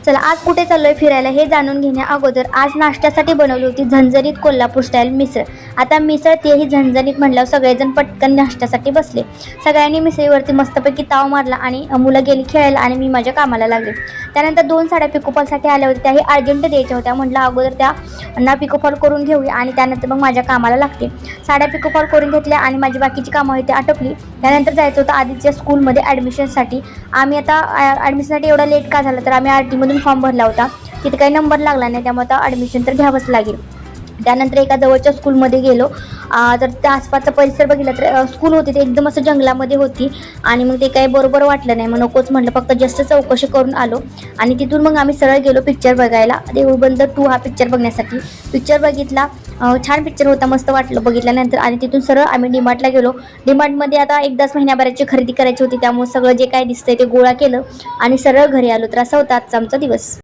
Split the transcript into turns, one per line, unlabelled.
चला आज कुठे चाललोय फिरायला हे जाणून घेण्या अगोदर आज नाश्त्यासाठी बनवली होती झणझणीत कोल्हापूर स्टाईल मिसळ। आता मिसळ तेही झणझणीत म्हटल्यावर सगळेजण पटकन नाश्त्यासाठी बसले। सगळ्यांनी मिसळीवरती मस्तपैकी ताव मारला आणि मुलं गेली खेळायला आणि मी माझ्या कामाला लागले। त्यानंतर 2 साड्या पिकोफॉलसाठी आल्या होत्या, त्याही अर्जंट द्यायच्या होत्या। म्हटलं अगोदर त्यांना पिकोफॉल करून घेऊया आणि त्यानंतर मग माझ्या कामाला लागते। साड्या पिकोफॉल करून घेतल्या आणि माझी बाकीची कामं होती आटोपली। त्यानंतर जायचं होतं आधीच्या स्कूलमध्ये ॲडमिशनसाठी। आम्ही आता ॲडमिशनसाठी एवढा लेट का झाला तर आम्ही आरटीमधून फॉर्म भरला होता, तिथे काही नंबर लागला नाही, त्यामुळे आता ॲडमिशन तर घ्यावंच लागेल। त्यानंतर एका जवळच्या स्कूलमध्ये गेलो। तर त्या आसपासचा परिसर बघितला तर स्कूल होती ते एकदम असं जंगलामध्ये होती आणि मग ते काही बरोबर वाटलं नाही, मग नकोच म्हटलं, फक्त जस्ट चौकशी करून आलो आणि तिथून मग आम्ही सरळ गेलो पिक्चर बघायला, देऊळ बंद 2 हा पिक्चर बघण्यासाठी। पिक्चर बघितला, छान पिक्चर होता, मस्त वाटलं बघितल्यानंतर आणि तिथून सरळ आम्ही डीमार्टला गेलो। डीमार्टमध्ये आता एकदाच महिन्याभराची खरेदी करायची होती, त्यामुळे सगळं जे काय दिसतंय ते गोळा केलं आणि सरळ घरी आलो। तर असा होता आजचा आमचा दिवस।